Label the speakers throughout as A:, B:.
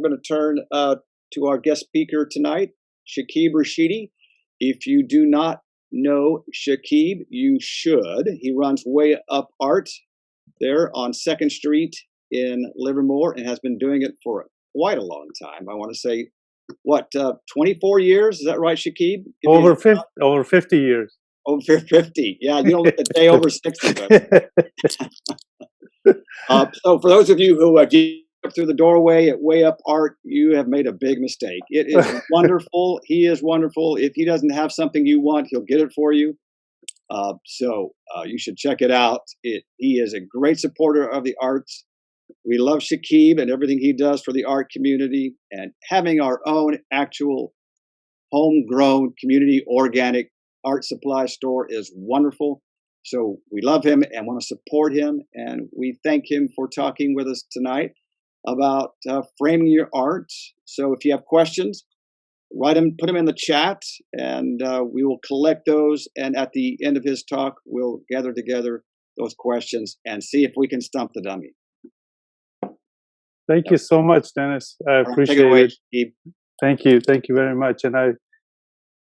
A: we're going to turn to our guest speaker tonight, Shakeeb Rashidi. If you do not know Shakeeb, you should. He runs Way Up Art there on 2nd Street in Livermore and has been doing it for quite a long time. I want to say, 24 years? Is that right, Shakeeb?
B: Over 50 years.
A: Over 50. Yeah, you don't look a day over 60. So for those of you who up through the doorway at Way Up Art, you have made a big mistake. It is wonderful. He is wonderful. If he doesn't have something you want, he'll get it for you. So you should check it out. He is a great supporter of the arts. We love Shakeeb and everything he does for the art community, and having our own actual homegrown community organic art supply store is wonderful. So we love him and want to support him, and we thank him for talking with us tonight about framing your art. So if you have questions, write them, put them in the chat, and we will collect those. And at the end of his talk, we'll gather together those questions and see if we can stump the dummy.
B: Thank you so much, Dennis. I appreciate it.
A: Shakeeb.
B: Thank you very much, and I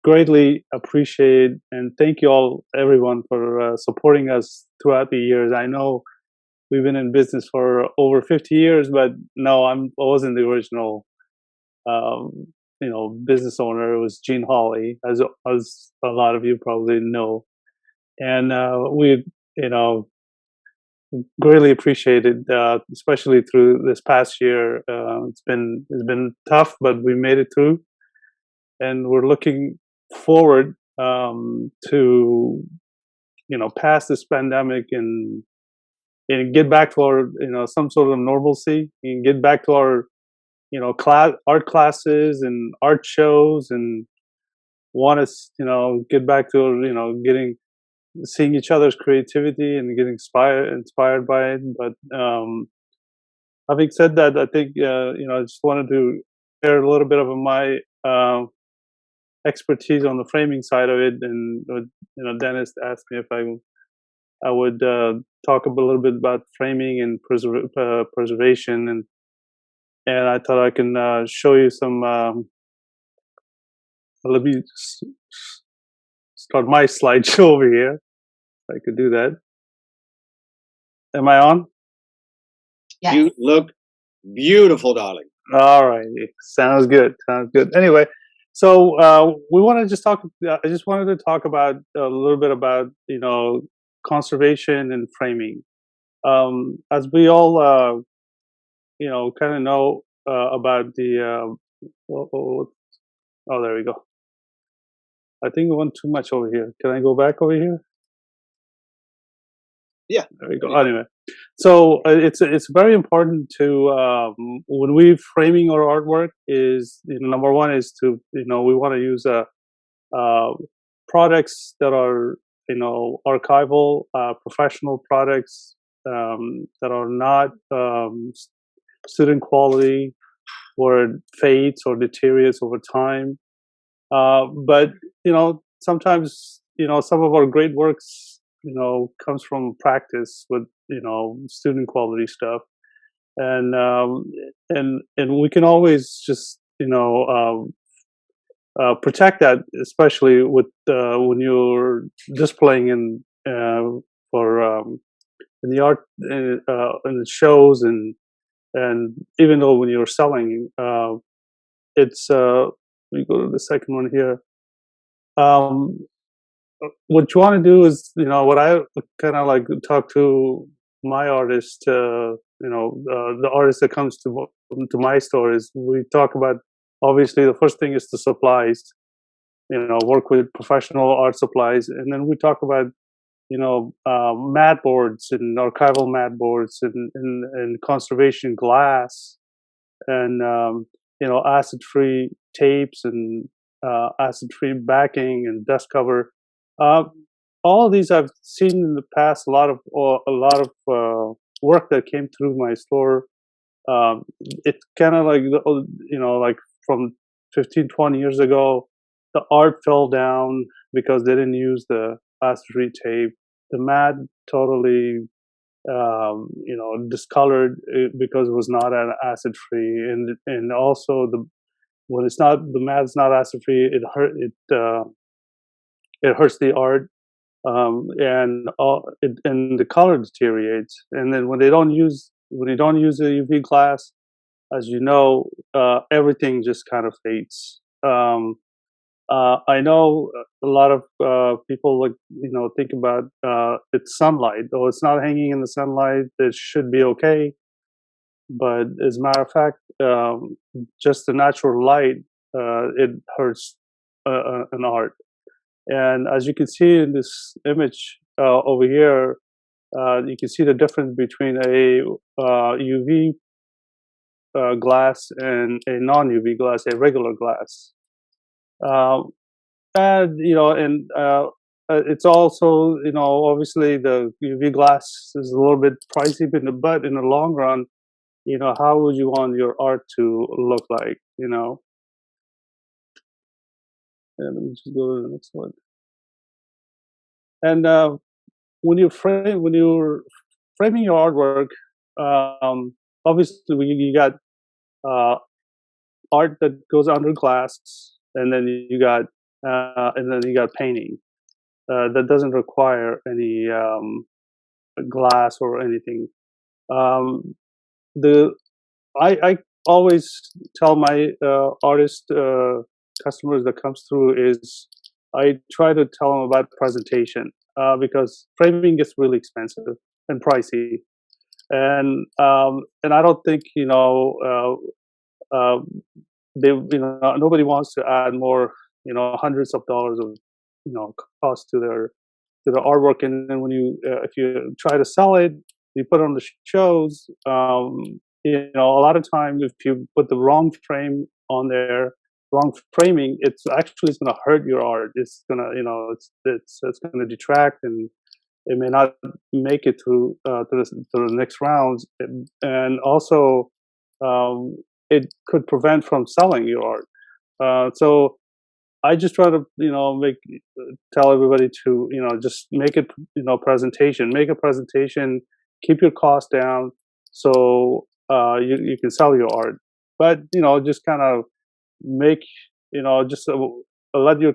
B: greatly appreciate and thank you all, everyone, for supporting us throughout the years. I know we've been in business for over 50 years, but no, I wasn't the original, business owner. It was Gene Hawley, as a lot of you probably know, and we, greatly appreciated, especially through this past year. It's been tough, but we made it through, and we're looking forward to past this pandemic and get back to our some sort of normalcy, and get back to our art classes and art shows, and want to get back to seeing each other's creativity and getting inspired by it. But having said that, I think I just wanted to share a little bit of my expertise on the framing side of it. And Dennis asked me if I would talk a little bit about framing and preservation, and I thought I can show you some. Let me start my slideshow over here. I could do that. Am I on?
C: Yes.
A: You look beautiful, darling.
B: All right. Sounds good. Anyway, so we want to just talk. I just wanted to talk about a little bit about conservation and framing. As we all kind of know about the. Oh, there we go. I think we went too much over here. Can I go back over here?
A: Yeah.
B: There we go. Anyway, so it's very important to when we framing our artwork is number one is to we want to use products that are archival, professional products that are not student quality, or it fades or deteriorates over time. But sometimes some of our great works comes from practice with student quality stuff, and we can always just protect that, especially with when you're displaying in the art in the shows, and even though when you're selling, it's let me go to the second one here. What you want to do is, what I kind of like talk to my artist, the artist that comes to my store is, we talk about, obviously the first thing is the supplies, work with professional art supplies, and then we talk about mat boards and archival mat boards and conservation glass, and acid-free tapes and acid-free backing and dust cover. All of these I've seen in the past. A lot of work that came through my store. It's kind of like like from 15-20 years ago, the art fell down because they didn't use the acid-free tape. The mat totally discolored because it was not an acid free, and also when it's not, the mat's not acid free, it hurts the art, and the color deteriorates. And then when you don't use a UV glass, as you know, everything just kind of fades. I know a lot of people think about it's sunlight. Though it's not hanging in the sunlight, it should be okay. But as a matter of fact, just the natural light, it hurts an art. And as you can see in this image over here, you can see the difference between a UV glass and a non-UV glass, a regular glass. And it's also, obviously the UV glass is a little bit pricey, but in the long run, how would you want your art to look like? And let me just go to the next one. And when you're framing your artwork, obviously you got art that goes under glass, and then you got painting that doesn't require any glass or anything. I always tell my artist customers that comes through is I try to tell them about presentation because framing gets really expensive and pricey, and I don't think nobody wants to add more hundreds of dollars of cost to their artwork. And then when if you try to sell it, you put it on the shows, a lot of time if you put the wrong frame on there, wrong framing, it's actually going to hurt your art. It's going to it's going to detract, and it may not make it through to the next rounds, and also it could prevent from selling your art. So I just try to tell everybody to just make it make a presentation, keep your costs down, so you can sell your art. But just kind of make just let your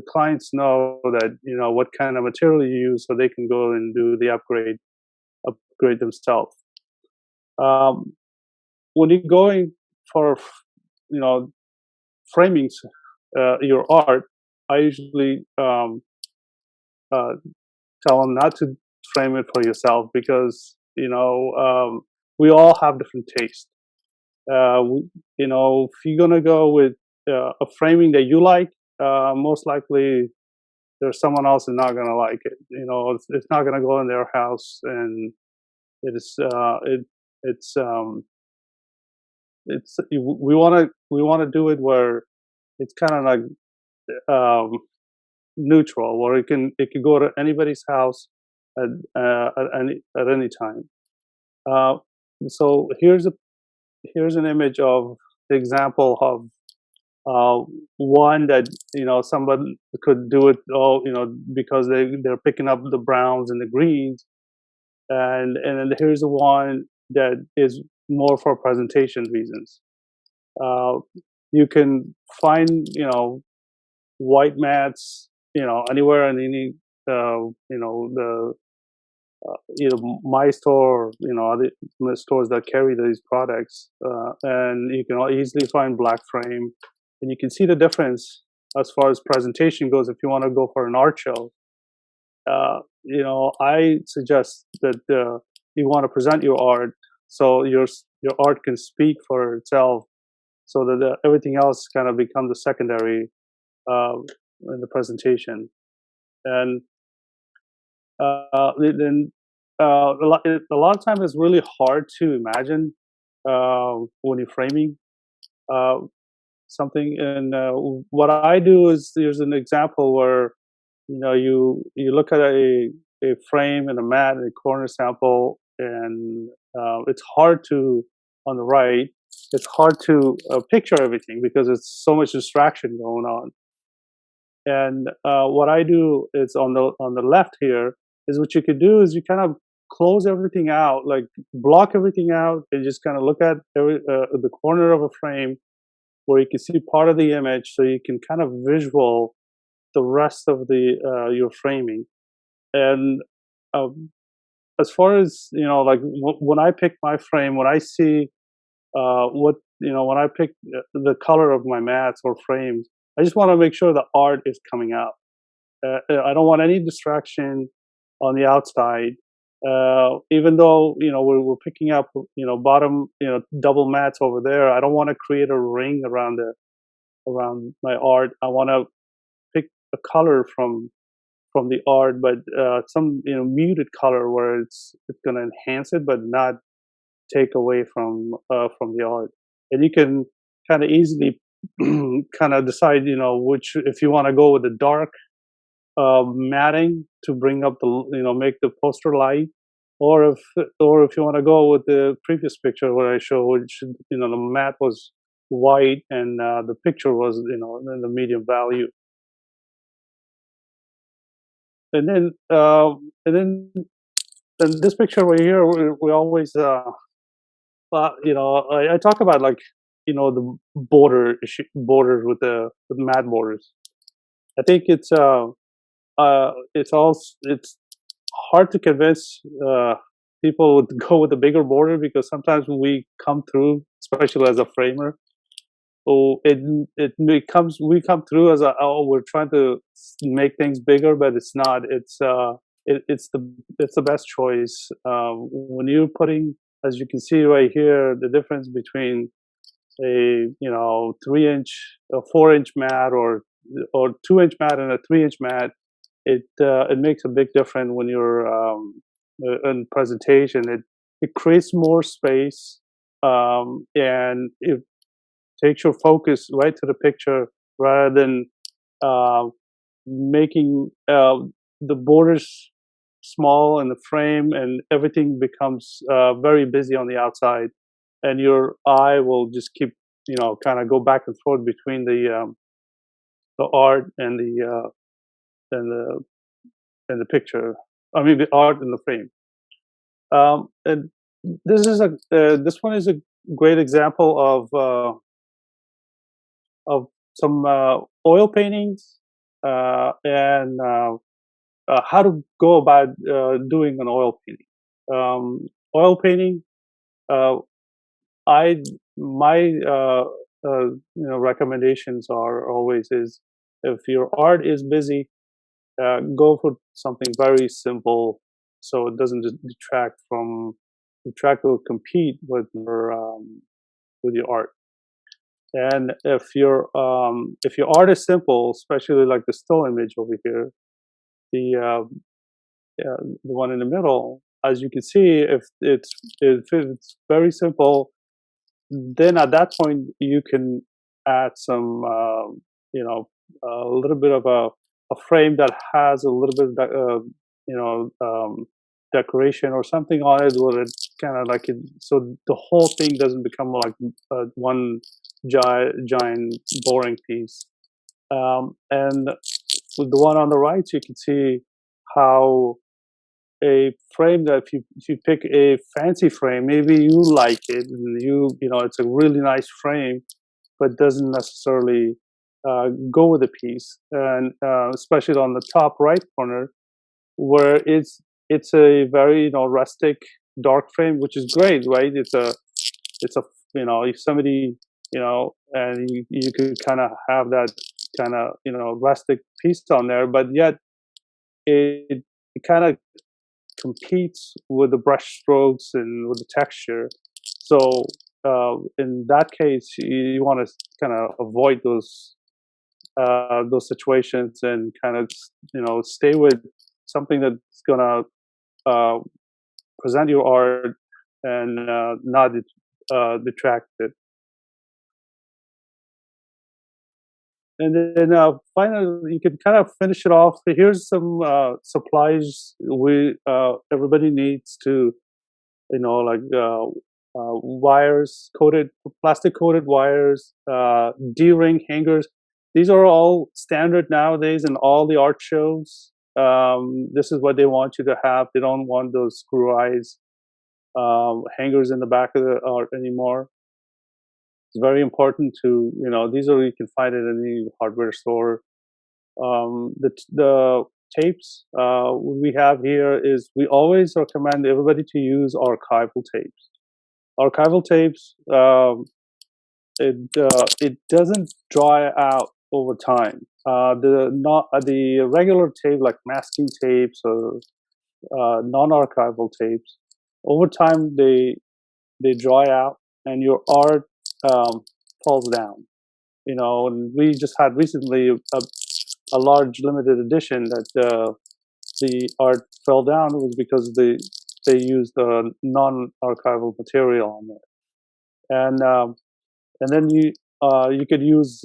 B: clients know that what kind of material you use, so they can go and do the upgrade themselves. When you're going for framing your art, I usually tell them not to frame it for yourself, because we all have different tastes. If you're gonna go with a framing that you like, most likely there's someone else who's not gonna like it. It's not gonna go in their house, and we want to do it where it's kind of like neutral, where it can go to anybody's house at any time. So here's an image of the example of one that somebody could do it all because they're picking up the browns and the greens, and then here's the one that is more for presentation reasons. You can find white mats anywhere in any either my store or other stores that carry these products, and you can easily find black frame, and you can see the difference as far as presentation goes. If you want to go for an art show, I suggest that you want to present your art so your art can speak for itself, so that everything else kind of becomes a secondary in the presentation. And then a lot of times it's really hard to imagine when you're framing something. And what I do is, there's an example where you look at a frame and a mat and a corner sample, and it's hard to, on the right, it's hard to picture everything because it's so much distraction going on. And what I do is on the left here is, what you could do is you kind of close everything out, like block everything out, and just kind of look at the corner of a frame where you can see part of the image, so you can kind of visual the rest of the your framing. And as far as like when I pick my frame, when I see when I pick the color of my mats or frames, I just want to make sure the art is coming out. I don't want any distraction on the outside. Even though we're picking up bottom double mats over there, I don't want to create a ring around my art. I want to pick a color from the art, but some muted color where it's going to enhance it, but not take away from the art. And you can kind of easily kind of decide which, if you want to go with the dark matting to bring up the make the poster light, or if you want to go with the previous picture where I show, which the mat was white and the picture was in the medium value. And then and this picture right here, we always I talk about like the borders with the matte borders. I think it's hard to convince people to go with a bigger border, because sometimes when we come through, especially as a framer, we come through as we're trying to make things bigger, but it's not. It's the best choice when you're putting, as you can see right here, the difference between a 3-inch, a 4-inch mat, or 2-inch mat and a 3-inch mat. It makes a big difference when you're in presentation. It creates more space, and it takes your focus right to the picture, rather than making the borders small in the frame, and everything becomes very busy on the outside, and your eye will just keep kind of go back and forth between the art and the picture. I mean, the art in the frame. And this one is a great example of some oil paintings and how to go about doing an oil painting. Oil painting, my recommendations are always is, if your art is busy, go for something very simple, so it doesn't just detract or compete with your art. And if your art is simple, especially like the still image over here, the one in the middle, as you can see, if it's very simple, then at that point you can add some a little bit of a frame that has a little bit of decoration or something on it, where it kind of like it, so the whole thing doesn't become like one giant boring piece. And with the one on the right, you can see how a frame that if you pick a fancy frame, maybe you like it, and it's a really nice frame, but doesn't necessarily go with the piece. And especially on the top right corner, where it's a very rustic dark frame, which is great, right? It's a if somebody and you could kind of have that kind of rustic piece on there, but yet it kind of competes with the brush strokes and with the texture. So in that case, you want to kind of avoid those situations, and kind of stay with something that's gonna present your art and not detract it. And then finally, you can kind of finish it off. Here's some supplies everybody needs to, like wires, plastic coated wires, D-ring hangers. These are all standard nowadays in all the art shows. This is what they want you to have. They don't want those screw eyes hangers in the back of the art anymore. It's very important to, these are, you can find it in any hardware store. The tapes we have here is, we always recommend everybody to use archival tapes. Archival tapes, it doesn't dry out over time. The regular tape, like masking tapes or non-archival tapes, over time they dry out and your art falls down. And we just had recently a large limited edition that the art fell down. It was because they used non-archival material on it, and then you could use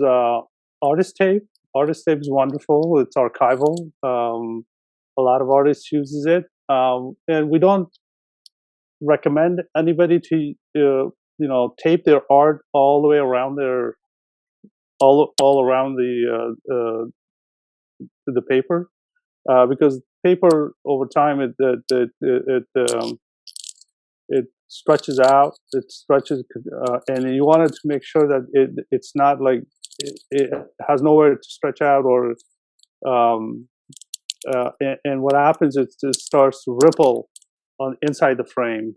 B: artist tape. Artist tape is wonderful. It's archival. A lot of artists uses it, and we don't recommend anybody to tape their art all the way around all around the paper, because paper over time it stretches out. It stretches, and you wanted to make sure that it's not like it has nowhere to stretch out, or and what happens is it starts to ripple on inside the frame,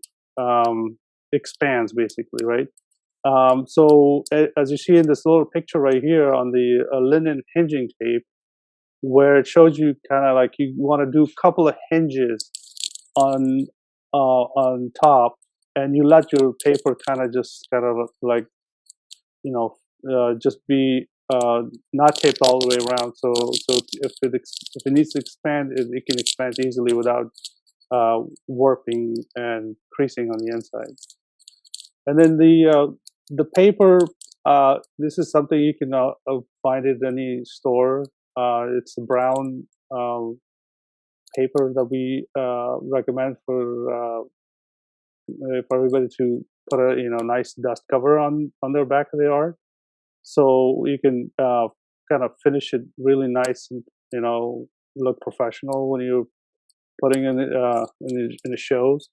B: expands basically, right? So as you see in this little picture right here on the linen hinging tape, where it shows you kind of like you want to do a couple of hinges on top, and you let your paper kind of like just be not taped all the way around. So if it needs to expand, it can expand easily without warping and creasing on the inside. And then the paper, this is something you can find at any store. It's a brown paper that we recommend for everybody to put a nice dust cover on their back of the art, so you can kind of finish it really nice and look professional when you're putting in the shows.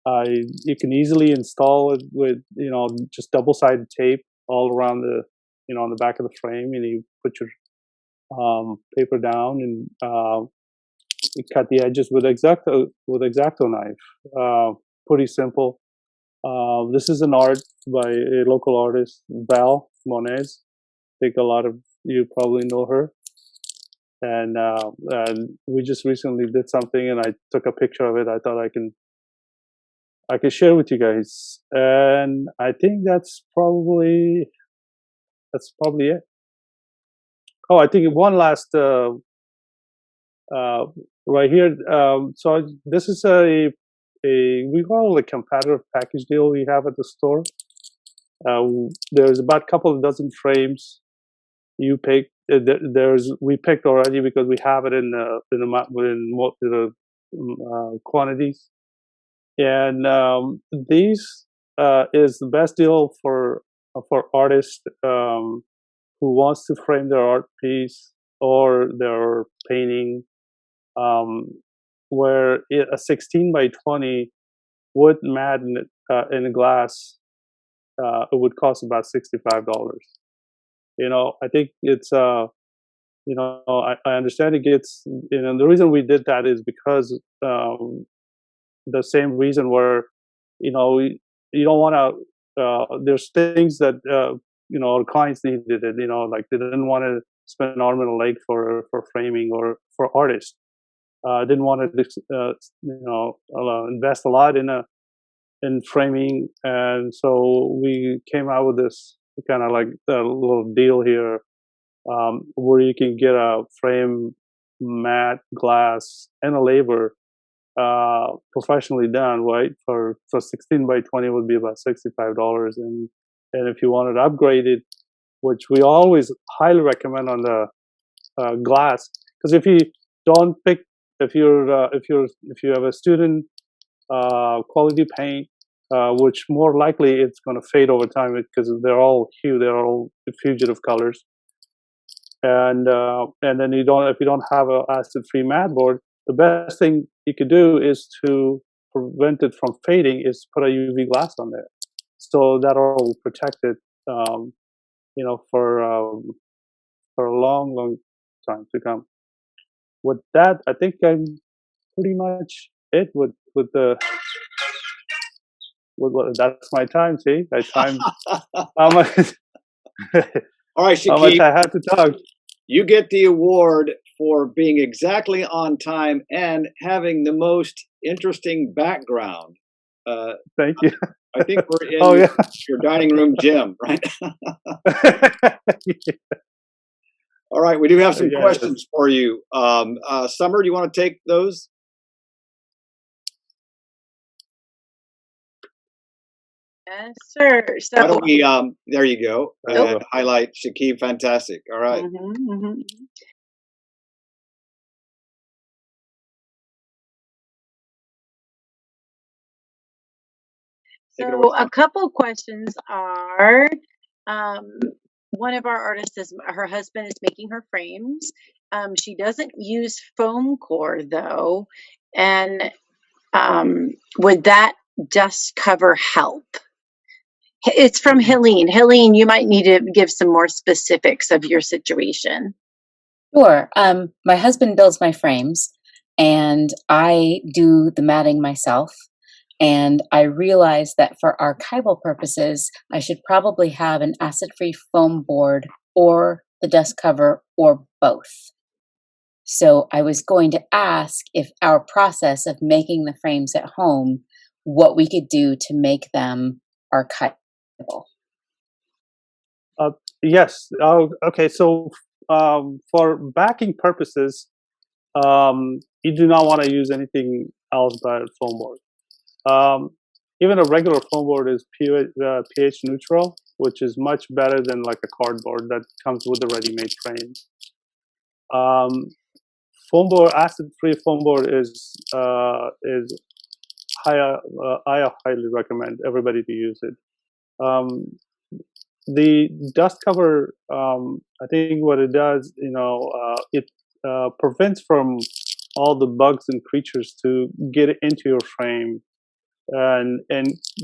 B: You can easily install it with just double-sided tape all around the on the back of the frame, and you put your paper down, and you cut the edges with X-Acto knife. Pretty simple. This is an art by a local artist, Val Moniz. I think a lot of you probably know her. And we just recently did something, and I took a picture of it. I thought I can share with you guys, and I think that's probably it. Oh, I think one last right here. So this is we call it a competitive package deal we have at the store. There's about a couple of dozen frames. You pick. We picked already because we have it in the quantities. And these is the best deal for artists who wants to frame their art piece or their painting, where a 16 by 20 wood mat in glass, it would cost about $65. I think it's I understand it gets, the reason we did that is because the same reason where you don't want to there's things that our clients needed it, like they didn't want to spend an arm and a leg for framing, or for artists didn't want to invest a lot in framing. And so we came out with this kind of like a little deal here, where you can get a frame, mat, glass, and a labor professionally done, right? For 16 by 20 would be about $65. And if you wanted to upgrade it, which we always highly recommend on the glass, because if you don't pick, if you have a student quality paint, which more likely it's going to fade over time because they're all fugitive colors. and then if you don't have an acid-free mat board, the best thing you could do is to prevent it from fading is put a UV glass on there, so that'll protect it, for a long, long time to come. With that, I think I'm pretty much it with the that's my time. See, I timed how much
A: All right,
B: how much
A: Shakeeb,
B: I had to talk.
A: you get the award for being exactly on time and having the most interesting background.
B: Thank you.
A: I think we're in
B: Oh yeah.
A: your dining room gym, right? All right, we do have some
B: Yes.
A: questions for you. Summer, do you want to take those?
C: Yes, sir. So,
A: Why don't we, there you go.
B: There you go.
A: Highlight Shakeeb, fantastic. All right. Take it away,
C: so a
A: Summer.
C: couple questions are, one of our artists is her husband is making her frames. She doesn't use foam core though, and would that dust cover help? It's from Helene. Helene, you might need to give some more specifics of your situation.
D: Sure. My husband builds my frames, and I do the matting myself. And I realized that for archival purposes, I should probably have an acid-free foam board or the dust cover or both. So I was going to ask if our process of making the frames at home, what we could do to make them archival.
B: Yes. Okay. So for backing purposes, you do not want to use anything else but foam board. Even a regular foam board is pH neutral, which is much better than like a cardboard that comes with a ready-made frame. Foam board, acid-free foam board is high. I highly recommend everybody to use it. The dust cover, I think what it does, it prevents from all the bugs and creatures to get into your frame, and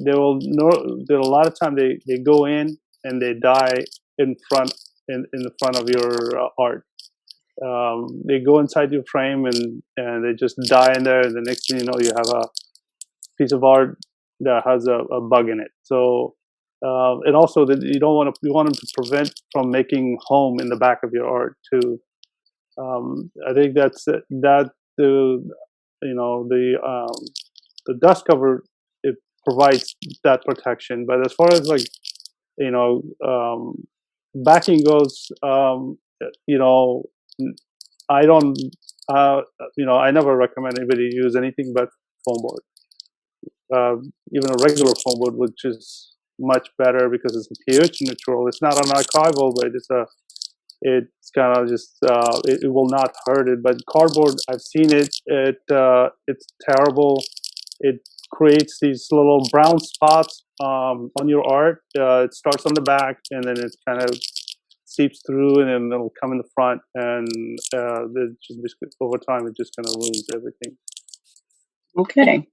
B: there a lot of time they go in and they die in the front of your art. They go inside your frame and they just die in there, and the next thing you know, you have a piece of art that has a bug in it. So and also that you want them to prevent from making home in the back of your art too. I think that the dust cover, it provides that protection. But as far as like backing goes, I don't I never recommend anybody use anything but foam board. Even a regular foam board, which is much better because it's pH neutral. It's not an archival, but it's kind of just it will not hurt it. But cardboard, I've seen it. It's terrible. It creates these little brown spots on your art. It starts on the back and then it kind of seeps through, and then it'll come in the front, and over time it just kind of ruins everything.
C: Okay.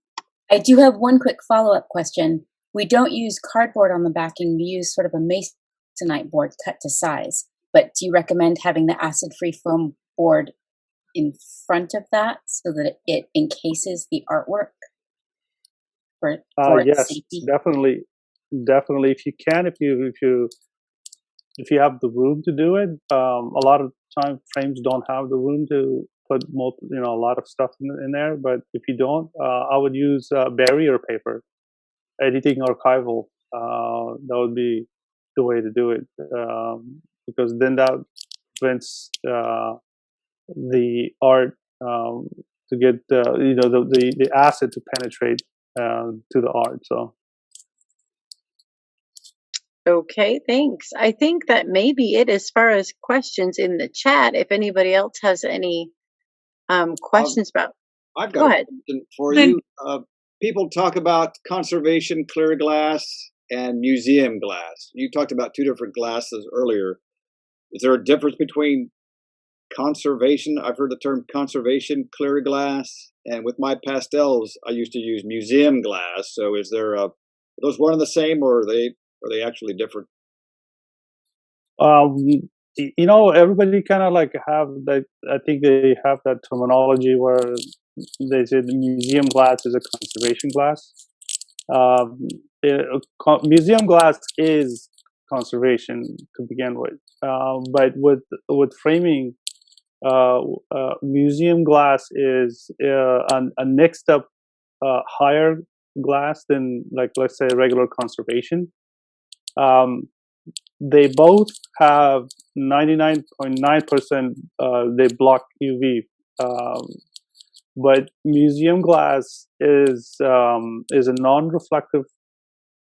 D: I do have one quick follow-up question. We don't use cardboard on the backing. We use sort of a masonite board cut to size. But do you recommend having the acid-free foam board in front of that so that it encases the artwork for
B: Yes,
D: safety?
B: definitely. If you can, if you have the room to do it. A lot of time frames don't have the room to put a lot of stuff in there. But if you don't, I would use barrier paper, anything archival. That would be the way to do it, because then that prevents the art to get the acid to penetrate to the art. So.
C: Okay, thanks. I think that may be it as far as questions in the chat. If anybody else has any questions about,
A: I've
C: go
A: got a
C: ahead.
A: question for you. People talk about conservation clear glass and museum glass. You talked about two different glasses earlier. Is there a difference between conservation? I've heard the term conservation clear glass, and with my pastels, I used to use museum glass. So is there a, are those one and the same, or are they actually different?
B: Um, everybody kind of like have that. I think they have that terminology where they say the museum glass is a conservation glass. Um, Museum glass is conservation to begin with, but with framing, museum glass is a next up higher glass than, like, let's say, regular conservation. Um, they both have 99.9% they block UV, um, but museum glass is a non-reflective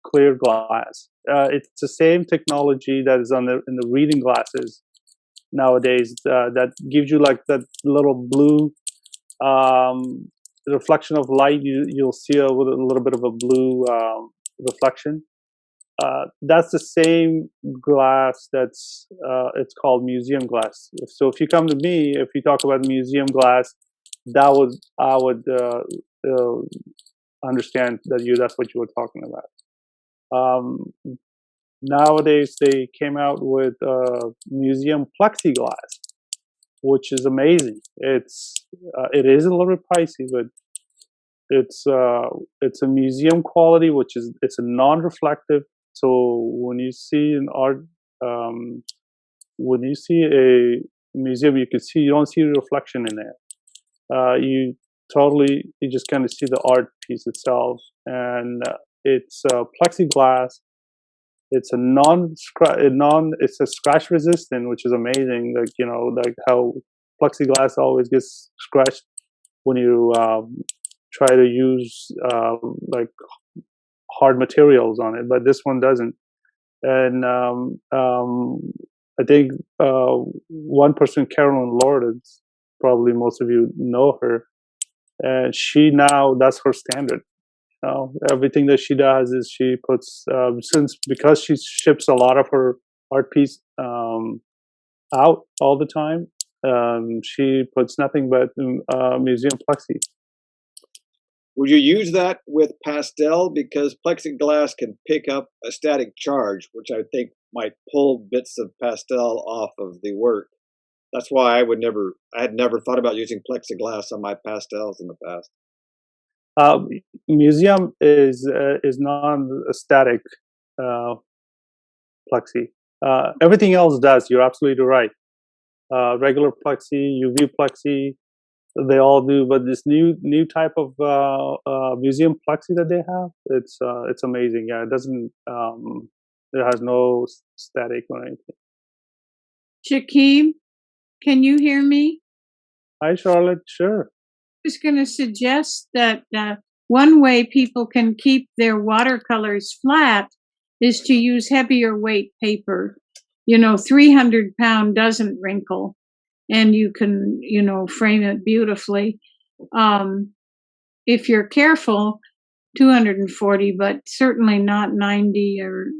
B: clear glass. It's the same technology that is in the reading glasses nowadays, that gives you like that little blue reflection of light. You'll see a little bit of a blue reflection. That's the same glass. It's called museum glass. So if you come to me, if you talk about museum glass, I would understand that that's what you were talking about. Nowadays they came out with museum plexiglass, which is amazing. It is a little bit pricey, but it's a museum quality, which is it's a non-reflective. So when you see an art, when you see a museum, you don't see a reflection in there. You just kind of see the art piece itself, and it's plexiglass. It's it's a scratch resistant, which is amazing. Like, like how plexiglass always gets scratched when you try to use like hard materials on it, but this one doesn't. And I think one person, Carolyn Lawrence, probably most of you know her, and that's her standard. Everything that she does is she puts because she ships a lot of her art piece out all the time. She puts nothing but museum plexi.
A: Would you use that with pastel? Because plexiglass can pick up a static charge, which I think might pull bits of pastel off of the work. That's why I had never thought about using plexiglass on my pastels in the past.
B: Museum is non-static plexi. Everything else does. You're absolutely right. Regular plexi, UV plexi, they all do. But this new type of museum plexi that they have, it's amazing. Yeah, it doesn't. It has no static or anything.
E: Shakeeb, can you hear me?
B: Hi, Charlotte. Sure.
E: I was going to suggest that one way people can keep their watercolors flat is to use heavier weight paper. 300-pound doesn't wrinkle, and you can, frame it beautifully. If you're careful, 240, but certainly not 90 or,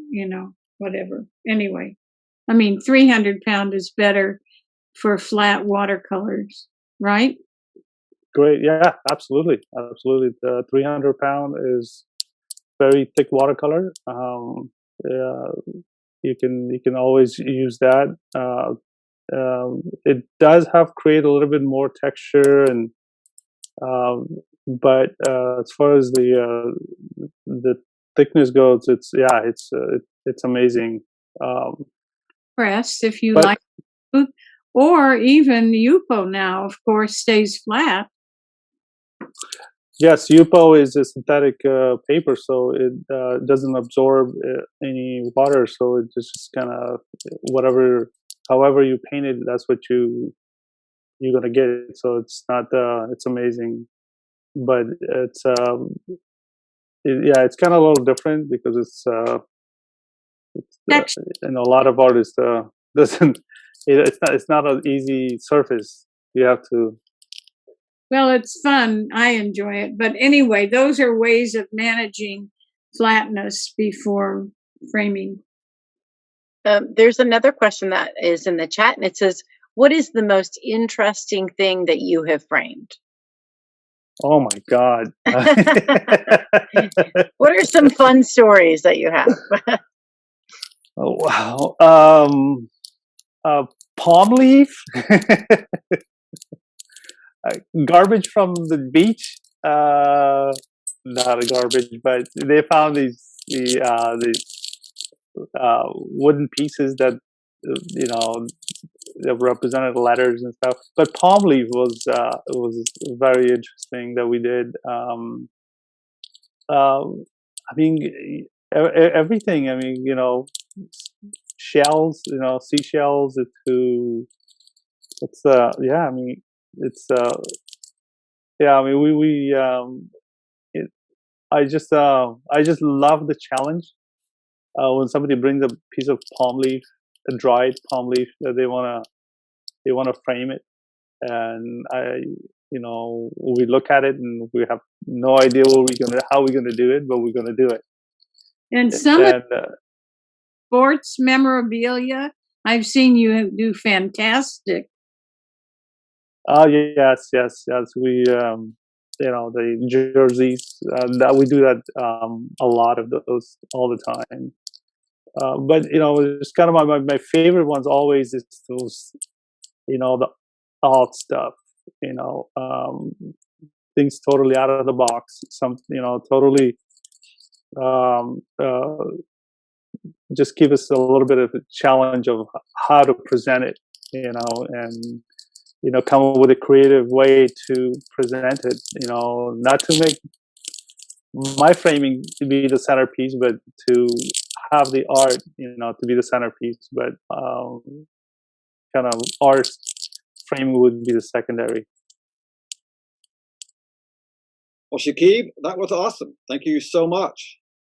E: whatever. Anyway, 300-pound is better for flat watercolors, right?
B: Great. Yeah, absolutely. The 300-pound is very thick watercolor. You can always use that. It does create a little bit more texture, and but as far as the thickness goes, it's amazing.
E: Press, if you like, or even Yupo now, of course, stays flat.
B: Yes, Yupo is a synthetic paper, so it doesn't absorb any water. So it just kind of however you paint it, that's what you're gonna get. So it's not it's amazing, but it's it's kind of a little different because it's and a lot of artists doesn't. It's not an easy surface. You have to.
E: Well, it's fun. I enjoy it. But anyway, those are ways of managing flatness before framing.
C: There's another question that is in the chat, and it says, "What is the most interesting thing that you have framed?"
B: Oh my God.
C: What are some fun stories that you have?
B: Oh, wow. Palm leaf, garbage from the beach. Not a garbage, but they found these wooden pieces that that represented letters and stuff. But palm leaf was very interesting that we did. I mean, everything. I mean, shells, seashells. Yeah. I mean, it's yeah. I mean, it, I just love the challenge when somebody brings a piece of palm leaf, a dried palm leaf that they wanna frame it, and we look at it and we have no idea how we're gonna do it, but we're gonna do it.
E: And some of
B: And
E: sports memorabilia, I've seen you do fantastic.
B: oh yes, yes, yes. We the jerseys that we do that a lot of those all the time. But it's kind of my favorite ones always is those the alt stuff. You know, um, Things totally out of the box. Some totally um, uh, just give us a little bit of a challenge of how to present it. And come up with a creative way to present it. Not to make my framing to be the centerpiece, but to have the art, to be the centerpiece. But kind of art framing would be the secondary.
A: Well, Shakeeb, that was awesome. Thank you so much.